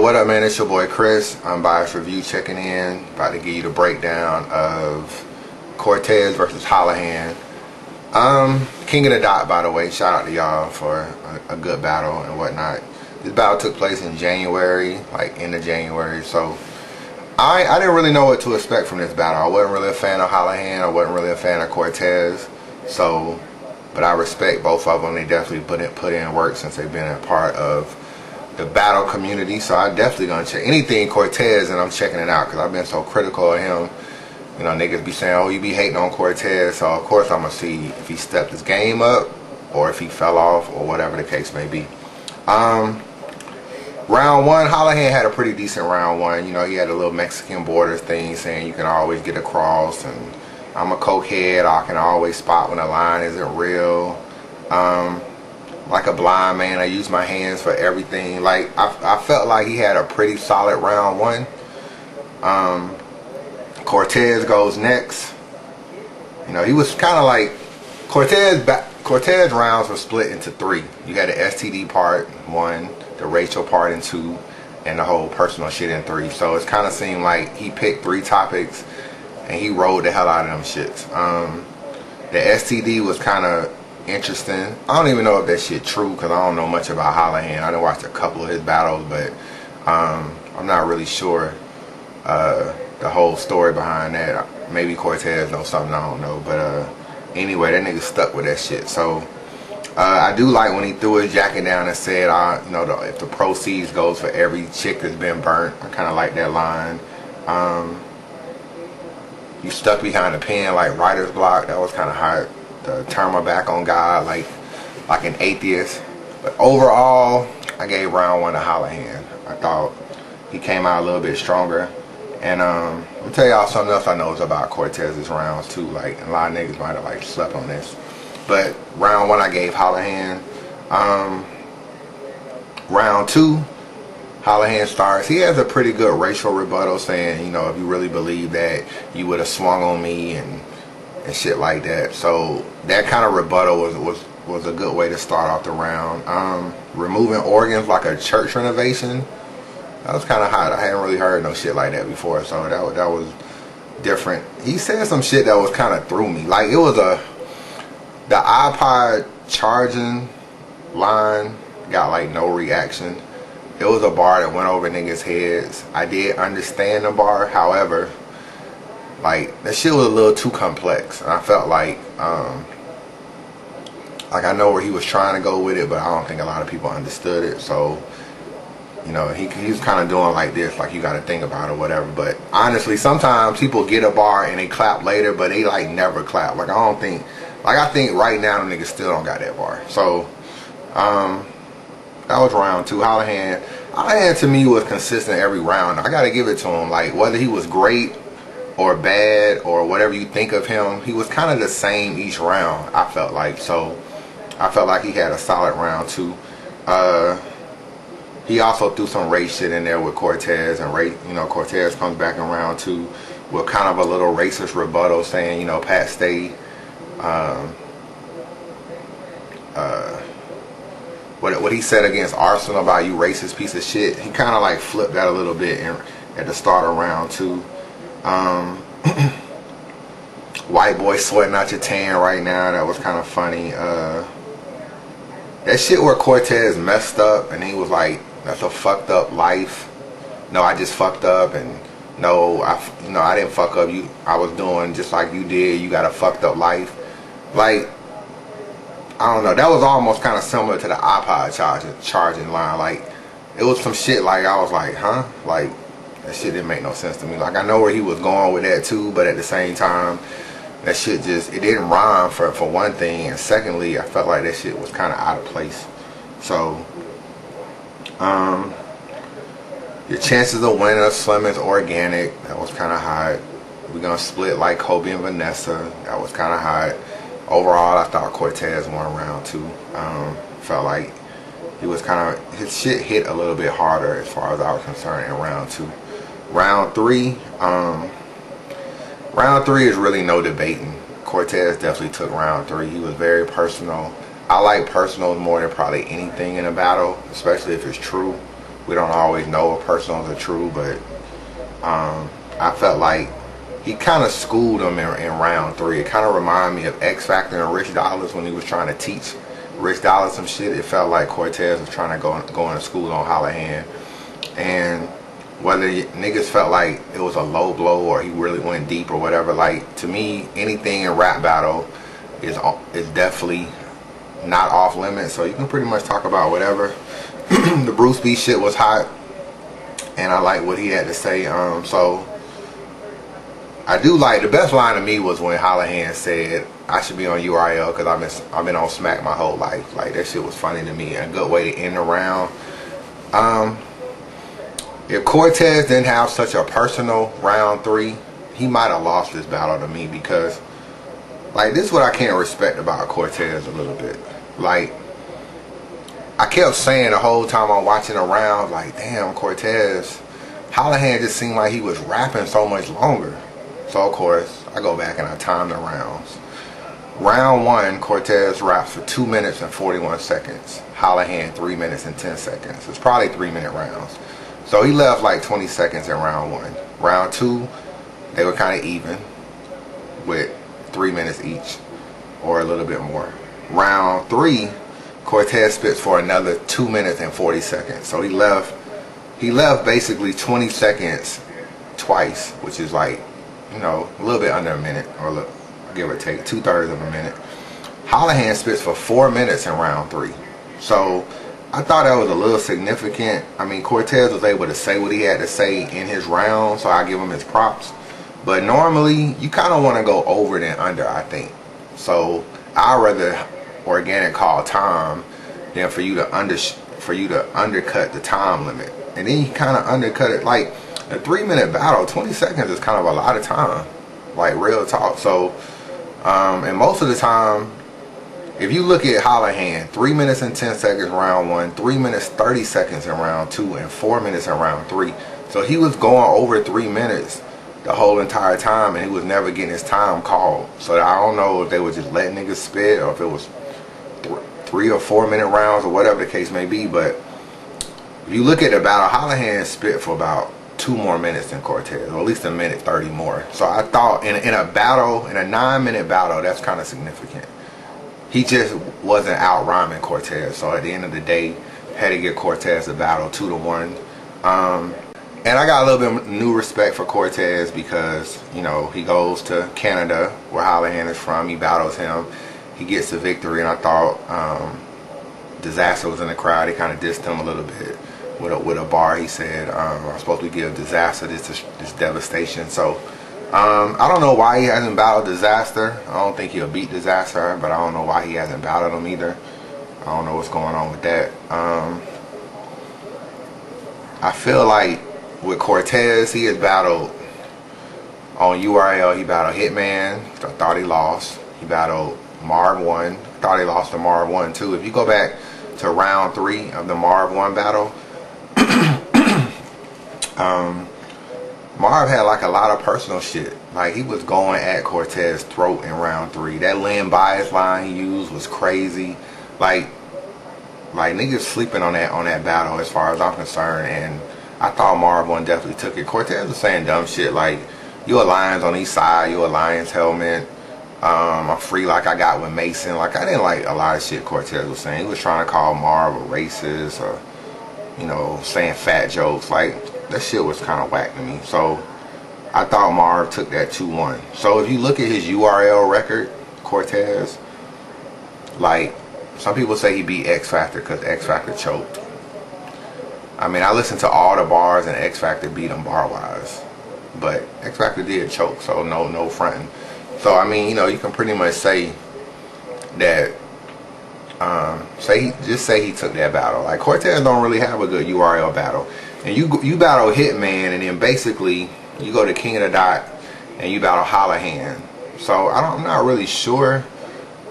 What up, man? It's your boy Chris. Unbiased Review checking in. About to give you the breakdown of Cortez versus Hollohan. King of the Dot, by the way. Shout out to y'all for a good battle and whatnot. This battle took place in January, like end of January. So I didn't really know what to expect from this battle. I wasn't really a fan of Hollohan. I wasn't really a fan of Cortez. So, but I respect both of them. They definitely put in work since they've been a part of the battle community. So I definitely gonna check anything Cortez, and I'm checking it out because I've been so critical of him. You know, niggas be saying, oh, you be hating on Cortez. So of course I'm gonna see if he stepped his game up or if he fell off or whatever the case may be. Round one, Hollohan had a pretty decent round one. You know, he had a little Mexican border thing saying you can always get across, and I'm a cokehead. I can always spot when a line isn't real. Like a blind man, I use my hands for everything. Like, I felt like he had a pretty solid round one. Cortez goes next. You know, he was kind of like, Cortez rounds were split into three. You got the STD part, one, the racial part in two, and the whole personal shit in three. So it kind of seemed like he picked three topics and he rolled the hell out of them shits. The STD was kind of interesting. I don't even know if that shit true because I don't know much about Hollohan. I done watched a couple of his battles, but I'm not really sure the whole story behind that. Maybe Cortez knows something I don't know, but anyway, that nigga stuck with that shit. So I do like when he threw his jacket down and said, you know, if the proceeds goes for every chick that's been burnt. I kind of like that line. You stuck behind the pen like writer's block. That was kind of hot. Turn my back on God like an atheist. But overall, I gave round one to Hollohan. I thought he came out a little bit stronger. And I'll tell y'all something else I know is about Cortez's rounds too. Like, a lot of niggas might have like slept on this. But round one I gave Hollohan. Round two, Hollohan starts. He has a pretty good racial rebuttal saying, you know, if you really believe that, you would have swung on me and shit like that. So that kind of rebuttal was a good way to start off the round. Removing organs like a church renovation, that was kind of hot. I hadn't really heard no shit like that before, so that was different. He said some shit that was kind of through me. Like, it was the iPod charging line got like no reaction. It was a bar that went over niggas' heads. I did understand the bar, however, like, that shit was a little too complex. And I felt like I know where he was trying to go with it, but I don't think a lot of people understood it. So, you know, he's kind of doing like this, like you got to think about it or whatever. But honestly, sometimes people get a bar and they clap later, but they like never clap. Like, I think right now the niggas still don't got that bar. So, that was round two. Hollohan to me was consistent every round. I got to give it to him. Like, whether he was great or bad or whatever you think of him, he was kind of the same each round, I felt like. So I felt like he had a solid round too. He also threw some race shit in there with Cortez, and you know, Cortez comes back in round two with kind of a little racist rebuttal saying, you know, Pat Stay, what he said against Arsenal about you racist piece of shit, he kind of like flipped that a little bit at the start of round two. White boy sweating out your tan right now, that was kind of funny. That shit where Cortez messed up and he was like, that's a fucked up life. No, I just fucked up, and no, I didn't fuck up. I was doing just like you did. You got a fucked up life. Like, I don't know. That was almost kind of similar to the iPod charging line. Like, it was some shit like I was like, huh? Like, that shit didn't make no sense to me. Like, I know where he was going with that too, but at the same time, that shit just, it didn't rhyme for one thing, and secondly, I felt like that shit was kind of out of place. So, your chances of winning a Slim is organic. That was kind of hot. We're gonna split like Kobe and Vanessa. That was kind of hot. Overall, I thought Cortez won round two. Felt like he was kind of, his shit hit a little bit harder as far as I was concerned in round two. Round three is really no debating. Cortez definitely took round three. He was very personal. I like personals more than probably anything in a battle, especially if it's true. We don't always know if personals are true, but I felt like he kind of schooled him in round 3. It kind of reminded me of X Factor and Rich Dollars when he was trying to teach Rich Dollars some shit. It felt like Cortez was trying to go into school on Hollohan. And whether niggas felt like it was a low blow or he really went deep or whatever, like, to me, anything in rap battle is definitely not off limits. So you can pretty much talk about whatever. The Bruce B shit was hot, and I like what he had to say. So I do like, the best line to me was when Hollohan said, "I should be on URL because I've been on Smack my whole life." Like, that shit was funny to me, and a good way to end the round. If Cortez didn't have such a personal round 3, he might have lost this battle to me, because, like, this is what I can't respect about Cortez a little bit. Like, I kept saying the whole time I'm watching the round, like, damn, Cortez, Hollohan just seemed like he was rapping so much longer. So, of course, I go back and I time the rounds. Round 1, Cortez raps for 2 minutes and 41 seconds. Hollohan 3 minutes and 10 seconds. It's probably 3-minute rounds. So he left like 20 seconds in round 1. Round 2, they were kind of even with 3 minutes each, or a little bit more. Round 3, Cortez spits for another 2 minutes and 40 seconds. So he left basically 20 seconds twice, which is like, you know, a little bit under a minute, or give or take 2/3 of a minute. Hollohan spits for 4 minutes in round 3. So I thought that was a little significant. I mean, Cortez was able to say what he had to say in his round, so I give him his props. But normally, you kind of want to go over than under, I think. So I'd rather organic call time than for you to undercut the time limit. And then you kind of undercut it. Like, a 3-minute battle, 20 seconds is kind of a lot of time. Like, real talk. So, and most of the time, if you look at Hollohan, 3 minutes and 10 seconds round 1, 3 minutes 30 seconds in round 2, and 4 minutes in round 3. So he was going over 3 minutes the whole entire time, and he was never getting his time called. So I don't know if they were just letting niggas spit, or if it was 3 or 4 minute rounds, or whatever the case may be. But if you look at the battle, Hollohan spit for about 2 more minutes than Cortez, or at least 1:30 more. So I thought in a battle, in a 9-minute battle, that's kind of significant. He just wasn't out rhyming Cortez. So at the end of the day, had to give Cortez a battle 2-1. And I got a little bit of new respect for Cortez because, you know, he goes to Canada, where Hollohan is from. He battles him. He gets the victory. And I thought Disaster was in the crowd. He kind of dissed him a little bit with a bar. He said, I'm supposed to give Disaster this devastation. So I don't know why he hasn't battled Disaster. I don't think he'll beat Disaster, but I don't know why he hasn't battled him either. I don't know what's going on with that. I feel like with Cortez, he has battled on URL. He battled Hitman. I thought he lost. He battled Marv 1. I thought he lost to Marv 1 too. If you go back to round 3 of the Marv 1 battle, Marv had like a lot of personal shit. Like, he was going at Cortez's throat in round 3. That won-Unbias line he used was crazy. Like niggas sleeping on that battle as far as I'm concerned. And I thought Marv 1 definitely took it. Cortez was saying dumb shit like, you a Lions on each side, you a Lions helmet. I'm free like I got with Mason. Like, I didn't like a lot of shit Cortez was saying. He was trying to call Marv a racist, or, you know, saying fat jokes. Like, that shit was kind of whack to me. So I thought Marv took that 2-1. So if you look at his URL record, Cortez, like, some people say he beat X Factor because X Factor choked. I mean, I listened to all the bars and X Factor beat him bar wise, but X Factor did choke, so no fronting. So I mean, you know, you can pretty much say that, just say he took that battle. Like, Cortez don't really have a good URL battle, and you battle Hitman, and then basically you go to King of the Dot and you battle Hollohan. So I'm not really sure.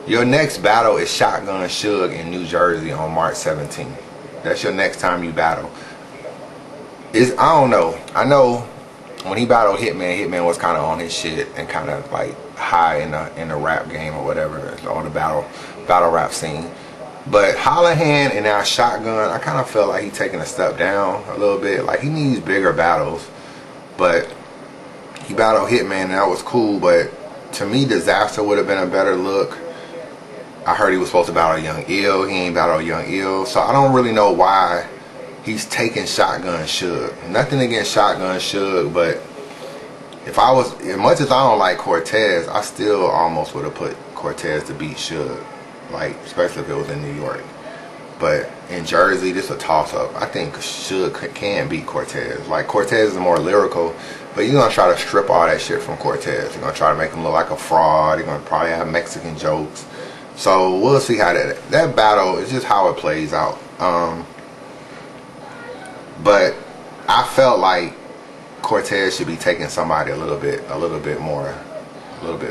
Your next battle is Shotgun Suge in New Jersey on March 17th. That's your next time you battle. I don't know. I know when he battled Hitman was kind of on his shit and kind of like high in the rap game or whatever, on the battle rap scene. But Hollohan and now Shotgun, I kind of felt like he taking a step down a little bit. Like he needs bigger battles. But he battled Hitman and that was cool. But to me, Disaster would have been a better look. I heard he was supposed to battle Young Ill. He ain't battled Young Ill. So I don't really know why he's taking Shotgun Suge. Nothing against Shotgun Suge, but if I was, as much as I don't like Cortez, I still almost would have put Cortez to beat Suge. Like, especially if it was in New York. But in Jersey, this is a toss-up. I think Suge can beat Cortez. Like, Cortez is more lyrical, but you're going to try to strip all that shit from Cortez. You're going to try to make him look like a fraud. You're going to probably have Mexican jokes. So we'll see how that battle is just how it plays out. But I felt like Cortez should be taking somebody a little bit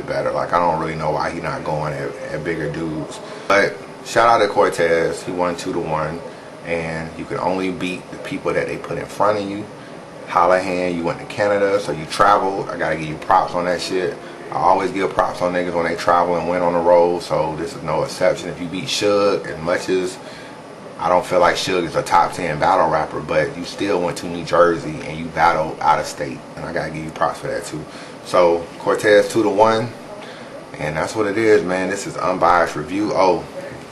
better. Like I don't really know why he's not going at bigger dudes. But shout out to Cortez. He won 2-1, and you can only beat the people that they put in front of you. Hollohan, you went to Canada, so you traveled. I gotta give you props on that shit. I always give props on niggas when they travel and win on the road, so this is no exception. If you beat Suge, as much as I don't feel like Suge is a top 10 battle rapper, but you still went to New Jersey and you battled out of state, and I gotta give you props for that too. So Cortez 2-1, and that's what it is, man. This is Unbiased Review. Oh,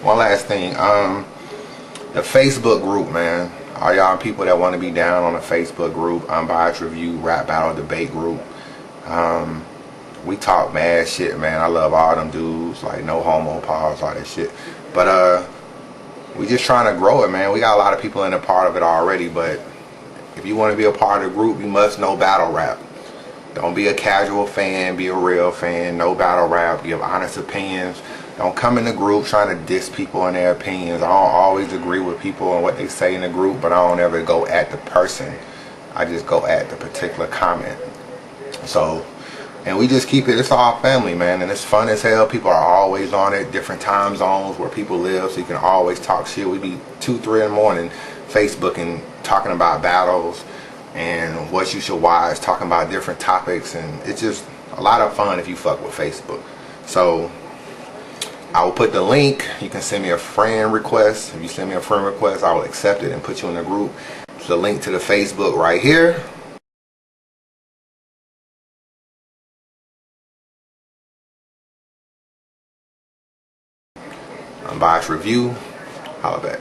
one last thing, the Facebook group, man. All y'all people that want to be down on the Facebook group, Unbiased Review, Rap Battle Debate group. We talk mad shit, man. I love all them dudes, like no homo, pause, all that shit. But we just trying to grow it, man. We got a lot of people in a part of it already, but if you want to be a part of the group, you must know battle rap. Don't be a casual fan, be a real fan. Know battle rap, give honest opinions. Don't come in the group trying to diss people and their opinions. I don't always agree with people and what they say in the group, but I don't ever go at the person. I just go at the particular comment. So, and we just keep it, it's all family, man, and it's fun as hell. People are always on it, different time zones where people live, so you can always talk shit. We be 2, 3 in the morning Facebooking, talking about battles and what you should watch, talking about different topics, and it's just a lot of fun if you fuck with Facebook. So I will put the link. You can send me a friend request. If you send me a friend request, I will accept it and put you in the group. It's the link to the Facebook right here. Unbiased Review. Holla back.